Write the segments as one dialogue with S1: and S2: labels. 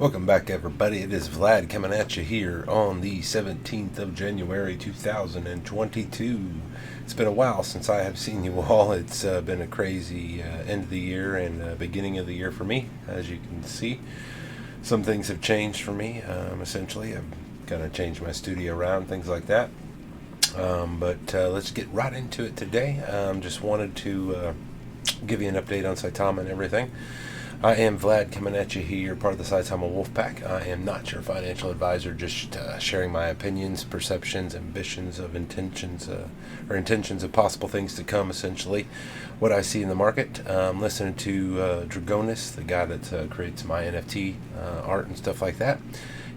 S1: Welcome back, everybody. It is Vlad coming at you here on the 17th of January 2022. It's been a while since I have seen you all. It's been a crazy end of the year and beginning of the year for me, as you can see. Some things have changed for me, essentially. I've kind of changed my studio around, things like that. But let's get right into it today. Just wanted to give you an update on Saitama and everything. I am Vlad coming at you here, part of the Saitama Wolfpack. I am not your financial advisor, just sharing my opinions, perceptions, ambitions of intentions of possible things to come, essentially. What I see in the market. Listening to Dragonis, the guy that creates my NFT art and stuff like that.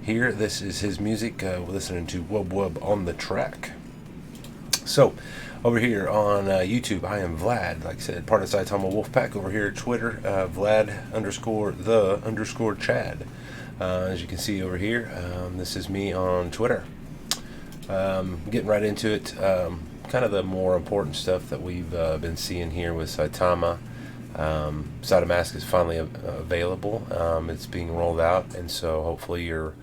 S1: Here, this is his music. We're listening to Wub Wub on the track. So, over here on YouTube, I am Vlad, like I said, part of Saitama Wolfpack. Over here, Twitter, Vlad_the_Chad. As you can see over here, this is me on Twitter. Getting right into it, kind of the more important stuff that we've been seeing here with Saitama. Saitamask is finally available. It's being rolled out, and so hopefully you're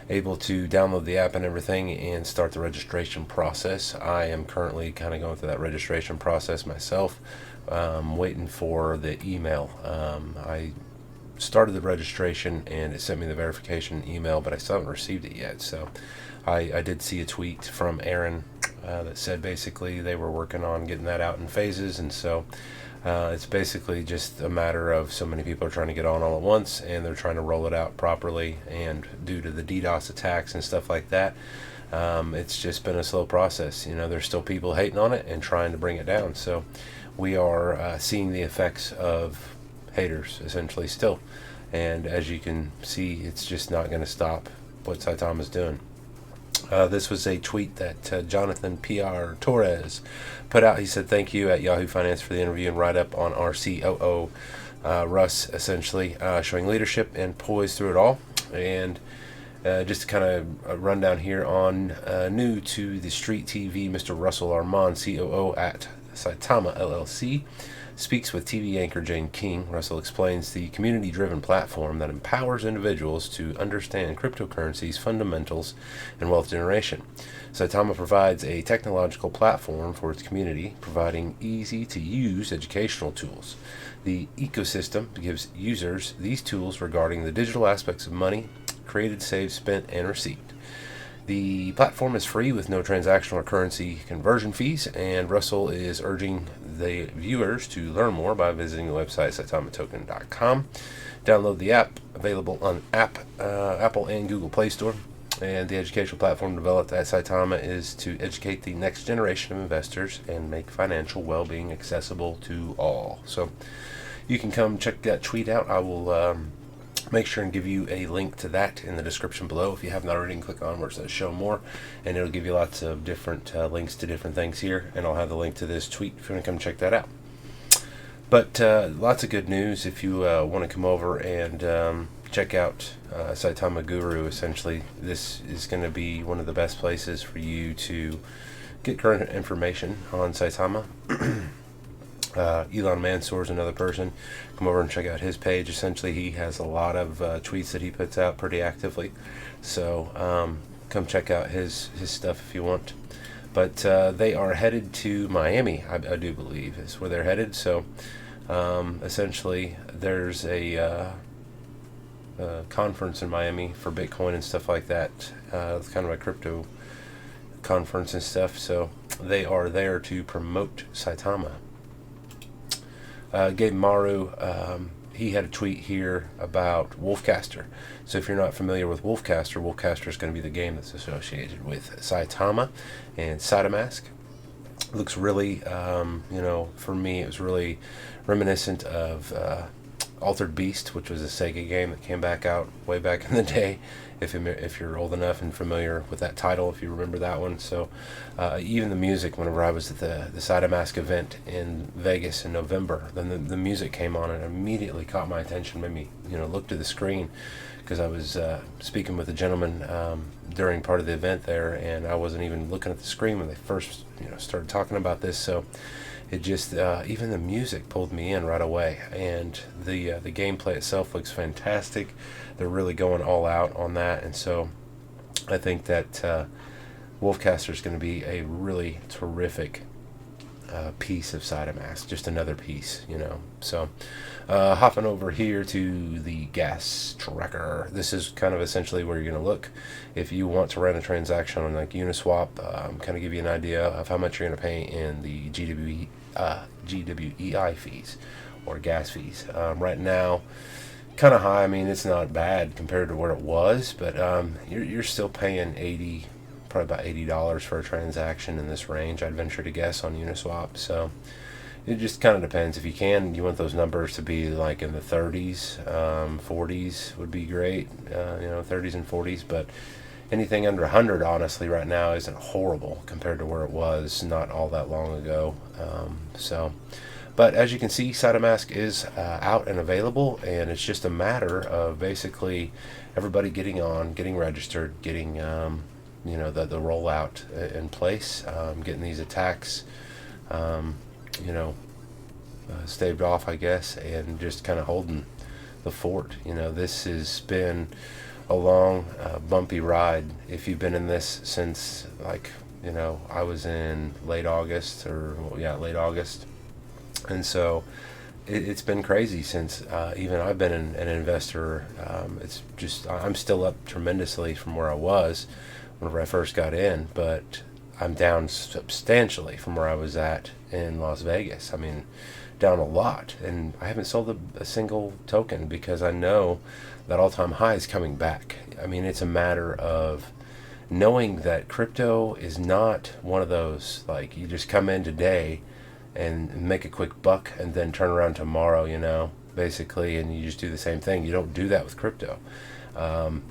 S1: able to download the app and everything and start the registration process. I am currently kind of going through that registration process myself, waiting for the email. I started the registration and it sent me the verification email, but I still haven't received it yet. So I did see a tweet from Aaron that said basically they were working on getting that out in phases, and so it's basically just a matter of so many people are trying to get on all at once, and they're trying to roll it out properly. And due to the DDoS attacks and stuff like that, it's just been a slow process. You know, there's still people hating on it and trying to bring it down. So we are seeing the effects of haters essentially still. And as you can see, it's just not going to stop what Saitama's doing. This was a tweet that Jonathan P.R. Torres put out. He said, "Thank you at Yahoo Finance for the interview and write-up on our COO, Russ, essentially showing leadership and poise through it all." And just to kind of run down here on new to the Street TV, Mr. Russell Armand, COO at Saitama LLC, speaks with TV anchor Jane King. Russell explains the community-driven platform that empowers individuals to understand cryptocurrency's fundamentals and wealth generation. Saitama provides a technological platform for its community, providing easy-to-use educational tools. The ecosystem gives users these tools regarding the digital aspects of money, created, saved, spent, and received. The platform is free with no transactional or currency conversion fees, and Russell is urging the viewers to learn more by visiting the website saitamatoken.com. Download the app, available on Apple and Google Play Store. And the educational platform developed at Saitama is to educate the next generation of investors and make financial well-being accessible to all. So you can come check that tweet out. I will make sure and give you a link to that in the description below. If you haven't already, click on where it says show more, and it'll give you lots of different links to different things here, and I'll have the link to this tweet if you want to come check that out. But lots of good news if you want to come over and check out Saitama Guru. Essentially, this is going to be one of the best places for you to get current information on Saitama. Elon Mansour is another person. Come over and check out his page. Essentially, he has a lot of tweets that he puts out pretty actively. So come check out his stuff if you want. But they are headed to Miami, I do believe, is where they're headed. So essentially, there's a conference in Miami for Bitcoin and stuff like that. It's kind of a crypto conference and stuff. So they are there to promote Saitama. Gabe Maru, he had a tweet here about Wolfcaster. So if you're not familiar with Wolfcaster, Wolfcaster is going to be the game that's associated with Saitama and Saitamask. Looks really, for me, it was really reminiscent of Altered Beast, which was a Sega game that came back out way back in the day, if you're old enough and familiar with that title, if you remember that one. So even the music, whenever I was at the Saitamask event in Vegas in November, then the music came on and immediately caught my attention, made me look to the screen, because I was speaking with a gentleman during part of the event there, and I wasn't even looking at the screen when they first started talking about this. So it just even the music pulled me in right away, and the gameplay itself looks fantastic. They're really going all out on that, and so I think that Wolfcaster is going to be a really terrific piece of Saitama, just another piece, So, hopping over here to the gas tracker. This is kind of essentially where you're going to look if you want to run a transaction on like Uniswap. Kind of give you an idea of how much you're going to pay in the GWEI fees or gas fees. Right now, kind of high. I mean, it's not bad compared to where it was, but you're still paying probably about $80 for a transaction in this range, I'd venture to guess, on Uniswap. So it just kind of depends. If you want those numbers to be like in the 30s, 40s would be great, 30s and 40s, but anything under 100, honestly, right now isn't horrible compared to where it was not all that long ago. But as you can see, Saitama is out and available, and it's just a matter of basically everybody getting on, getting registered, getting the rollout in place, getting these attacks staved off, I guess, and just kind of holding the fort. This has been a long, bumpy ride. If you've been in this since, I was in late August, late August. And so it's been crazy since even I've been an investor. It's just, I'm still up tremendously from where I was whenever I first got in, but I'm down substantially from where I was at in Las Vegas. I mean, down a lot, and I haven't sold a single token because I know that all-time high is coming back. I mean, it's a matter of knowing that crypto is not one of those, like, you just come in today and make a quick buck and then turn around tomorrow, basically, and you just do the same thing. You don't do that with crypto.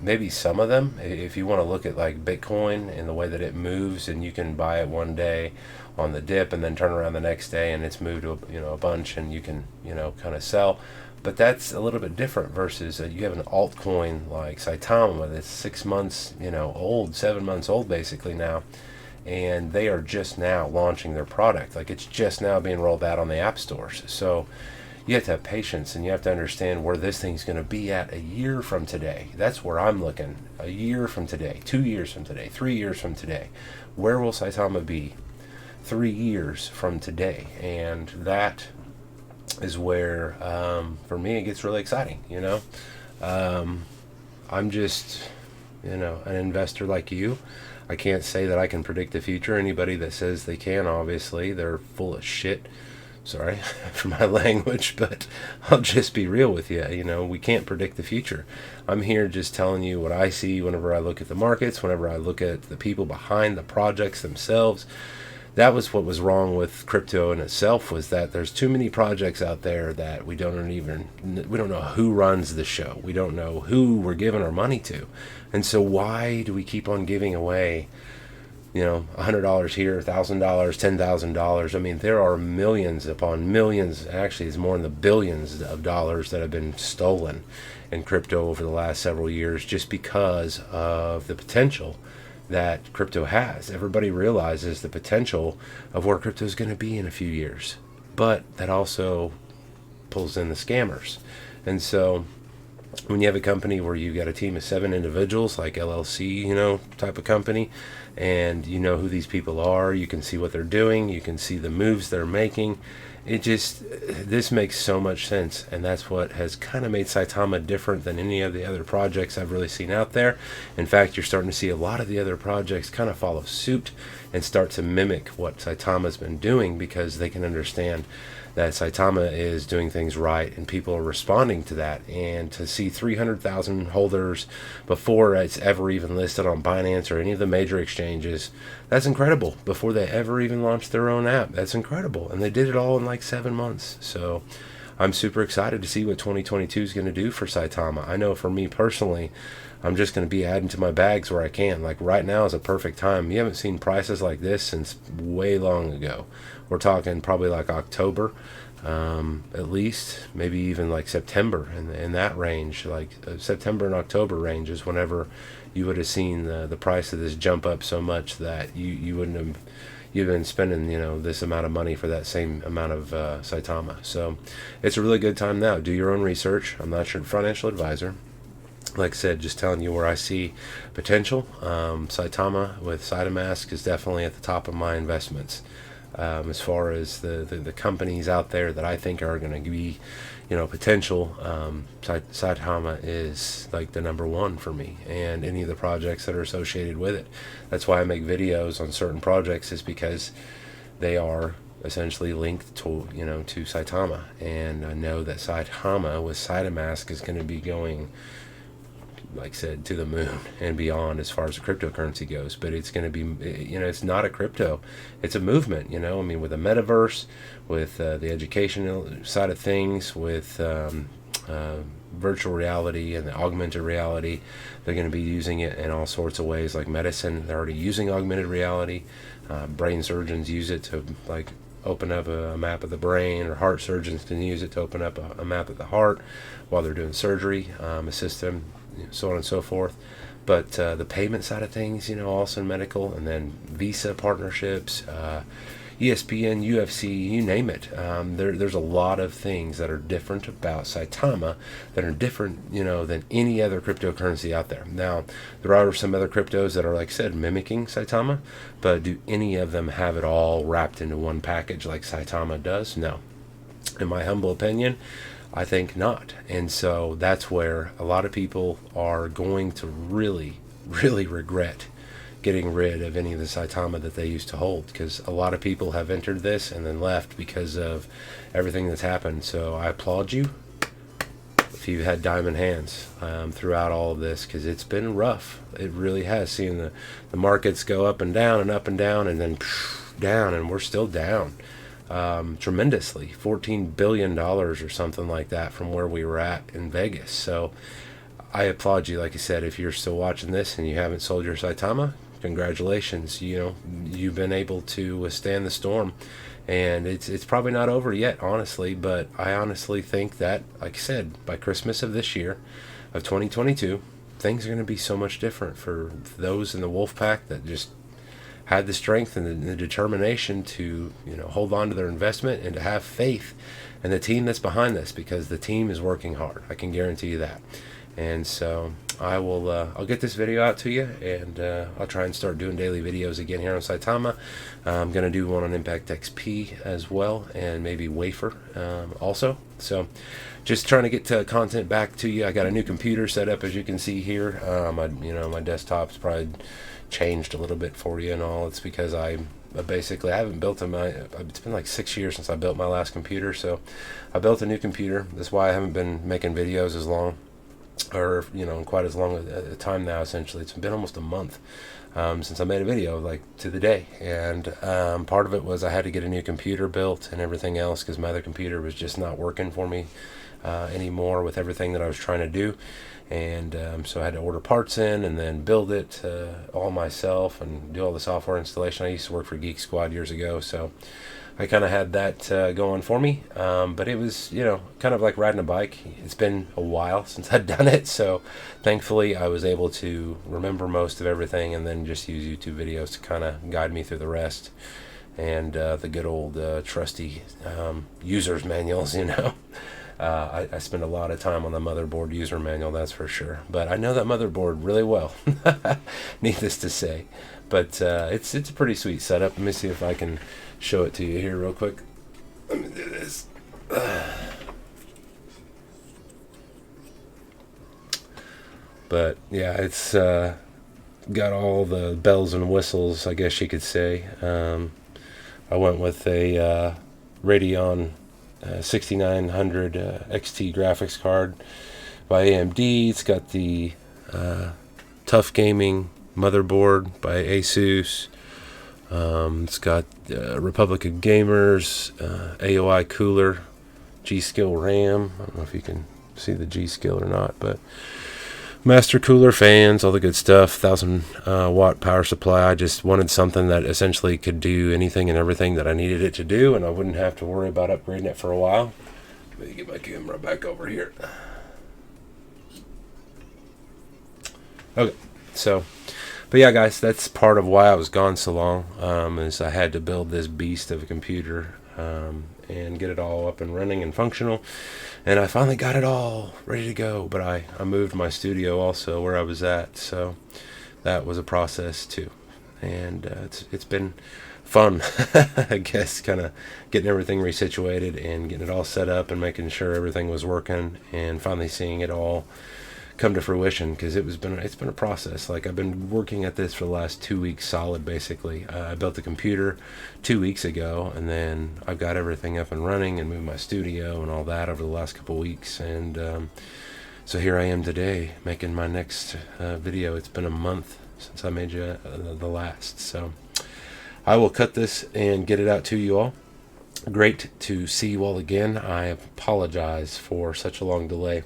S1: Maybe some of them, if you want to look at like Bitcoin and the way that it moves, and you can buy it one day on the dip and then turn around the next day and it's moved a bunch, and you can kind of sell. But that's a little bit different versus you have an altcoin like Saitama that's 6 months old, 7 months old basically now, and they are just now launching their product. Like, it's just now being rolled out on the app stores. So you have to have patience, and you have to understand where this thing's going to be at a year from today. That's where I'm looking. A year from today, 2 years from today, 3 years from today. Where will Saitama be 3 years from today? And that is where, for me, it gets really exciting. I'm just, an investor like you. I can't say that I can predict the future. Anybody that says they can, obviously, they're full of shit. Sorry for my language, but I'll just be real with you. We can't predict the future. I'm here just telling you what I see whenever I look at the markets, whenever I look at the people behind the projects themselves. That was what was wrong with crypto in itself, was that there's too many projects out there that we don't know who runs the show. We don't know who we're giving our money to. And so why do we keep on giving away $100 here, $1,000, $10,000. I mean, there are millions upon millions, actually it's more in the billions of dollars that have been stolen in crypto over the last several years, just because of the potential that crypto has. Everybody realizes the potential of where crypto is going to be in a few years, but that also pulls in the scammers. And so when you have a company where you've got a team of 7 individuals, like LLC, type of company, and you know who these people are, you can see what they're doing, you can see the moves they're making. This makes so much sense, and that's what has kind of made Saitama different than any of the other projects I've really seen out there. In fact, you're starting to see a lot of the other projects kind of follow suit and start to mimic what Saitama's been doing, because they can understand that Saitama is doing things right and people are responding to that. And to see 300,000 holders before it's ever even listed on Binance or any of the major exchanges, that's incredible. Before they ever even launched their own app, that's incredible. And they did it all in like 7 months. So I'm super excited to see what 2022 is going to do for Saitama. I know for me personally, I'm just going to be adding to my bags where I can. Like right now is a perfect time. You haven't seen prices like this since way long ago. We're talking probably like October, at least, maybe even like September, in that range. Like September and October range is whenever you would have seen the price of this jump up so much that you wouldn't you've been spending, this amount of money for that same amount of Saitama. So it's a really good time now. Do your own research. I'm not your financial advisor. Like I said, just telling you where I see potential. Saitama with Saitamask is definitely at the top of my investments. As far as the companies out there that I think are going to be, potential, Saitama is like the number one for me, and any of the projects that are associated with it. That's why I make videos on certain projects, is because they are essentially linked to, to Saitama, and I know that Saitama with Saitamask is going to be going, like I said, to the moon and beyond as far as the cryptocurrency goes. But it's going to be, it's not a crypto, it's a movement, with the metaverse, with the educational side of things, with virtual reality and the augmented reality. They're going to be using it in all sorts of ways, like medicine. They're already using augmented reality. Brain surgeons use it to open up a map of the brain, or heart surgeons can use it to open up a map of the heart while they're doing surgery, assist them, so on and so forth. But the payment side of things, also in medical, and then Visa partnerships, ESPN, UFC, you name it. There's a lot of things that are different about Saitama that are different, than any other cryptocurrency out there. Now, there are some other cryptos that are, like I said, mimicking Saitama, but do any of them have it all wrapped into one package like Saitama does? No. In my humble opinion, I think not. And so that's where a lot of people are going to really, really regret getting rid of any of the Saitama that they used to hold, because a lot of people have entered this and then left because of everything that's happened. So I applaud you if you've had diamond hands throughout all of this, because it's been rough. It really has. Seeing the markets go up and down and then down, and we're still down tremendously, $14 billion or something like that from where we were at in Vegas. So I applaud you. Like I said, if you're still watching this and you haven't sold your Saitama, congratulations. You've been able to withstand the storm, and it's probably not over yet, honestly. But I honestly think that, like I said, by Christmas of this year, of 2022, things are going to be so much different for those in the wolf pack that just had the strength and the determination to hold on to their investment and to have faith in the team that's behind this, because the team is working hard. I can guarantee you that. And so I'll get this video out to you, and I'll try and start doing daily videos again here on Saitama. I'm going to do one on Impact XP as well, and maybe Wafer also. So just trying to get content back to you. I got a new computer set up, as you can see here. My desktop's probably changed a little bit for you and all. It's because I haven't built it's been like 6 years since I built my last computer, so I built a new computer. That's why I haven't been making videos as long, or quite as long a time now. Essentially, it's been almost a month since I made a video, like to the day. And part of it was I had to get a new computer built and everything else, because my other computer was just not working for me anymore with everything that I was trying to do. And so I had to order parts in and then build it all myself and do all the software installation. I used to work for Geek Squad years ago, so I kind of had that going for me. But it was, kind of like riding a bike. It's been a while since I'd done it, so thankfully I was able to remember most of everything and then just use YouTube videos to kind of guide me through the rest. And the good old trusty user's manuals, I spend a lot of time on the motherboard user manual, that's for sure. But I know that motherboard really well, needless to say. But it's a pretty sweet setup. Let me see if I can show it to you here real quick. Let me do this. But yeah, it's got all the bells and whistles, I guess you could say. I went with a Radeon 6900 XT graphics card by AMD. It's got the Tough Gaming motherboard by Asus. It's got Republic of Gamers AOI cooler, G-Skill RAM. I don't know if you can see the G-Skill or not, but master cooler, fans, all the good stuff. 1000 watt power supply. I just wanted something that essentially could do anything and everything that I needed it to do, and I wouldn't have to worry about upgrading it for a while. Let me get my camera back over here. Okay, so But yeah, guys, that's part of why I was gone so long, is I had to build this beast of a computer and get it all up and running and functional. And I finally got it all ready to go, but I moved my studio also where I was at, so that was a process too. And it's been fun, I guess, kind of getting everything resituated and getting it all set up and making sure everything was working, and finally seeing it all come to fruition, because it's been a process. Like, I've been working at this for the last 2 weeks solid, basically. I built the computer 2 weeks ago, and then I've got everything up and running and moved my studio and all that over the last couple weeks, and so here I am today making my next video. It's been a month since I made you the last, so I will cut this and get it out to you all. Great to see you all again. I apologize for such a long delay.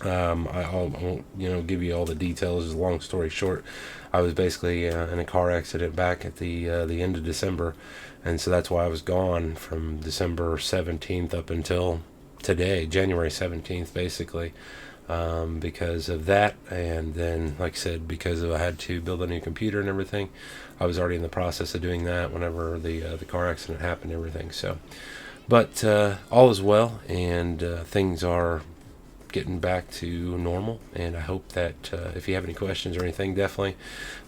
S1: I won't give you all the details. Long story short, I was basically in a car accident back at the end of December, and so that's why I was gone from December 17th up until today, January 17th, basically, because of that. And then, like I said, because I had to build a new computer and everything, I was already in the process of doing that whenever the car accident happened and everything. So, but all is well, and things are getting back to normal, and I hope that if you have any questions or anything, definitely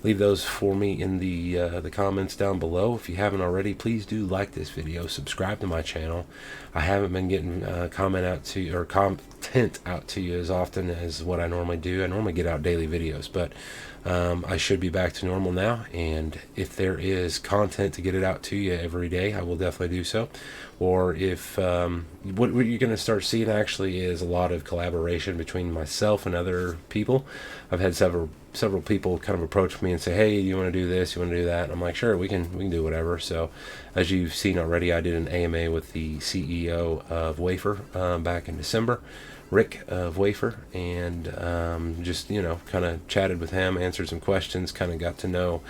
S1: leave those for me in the comments down below. If you haven't already, please do like this video, subscribe to my channel. I haven't been getting content out to you as often as what I normally do. I normally get out daily videos, but I should be back to normal now, and if there is content to get it out to you every day, I will definitely do so. Or if what you're going to start seeing actually is a lot of collaboration between myself and other people. I've had several people kind of approach me and say, hey, you want to do this, you want to do that, and I'm like, sure, we can do whatever. So as you've seen already, I did an AMA with the CEO of Wafer back in December, Rick of Wafer, and just kind of chatted with him, answered some questions, kind of got to know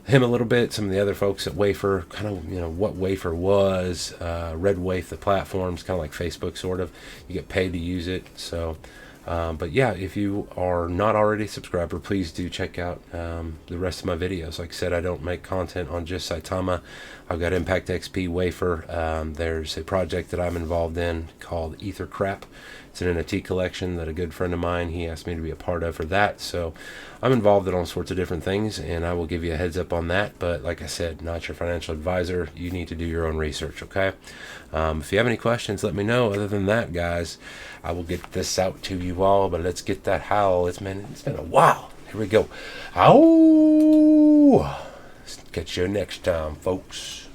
S1: him a little bit, some of the other folks at Wafer, kind of what Wafer was. Red Wave, the platform's kind of like Facebook, sort of. You get paid to use it. So but yeah, if you are not already a subscriber, please do check out the rest of my videos. Like I said, I don't make content on just Saitama. I've got Impact XP, Wafer. There's a project that I'm involved in called Ether Crap. It's an NFT collection that a good friend of mine, he asked me to be a part of for that. So I'm involved in all sorts of different things, and I will give you a heads up on that. But like I said, not your financial advisor. You need to do your own research, okay? If you have any questions, let me know. Other than that, guys, I will get this out to you all. But let's get that howl. It's been a while. Here we go. Ow! Catch you next time, folks.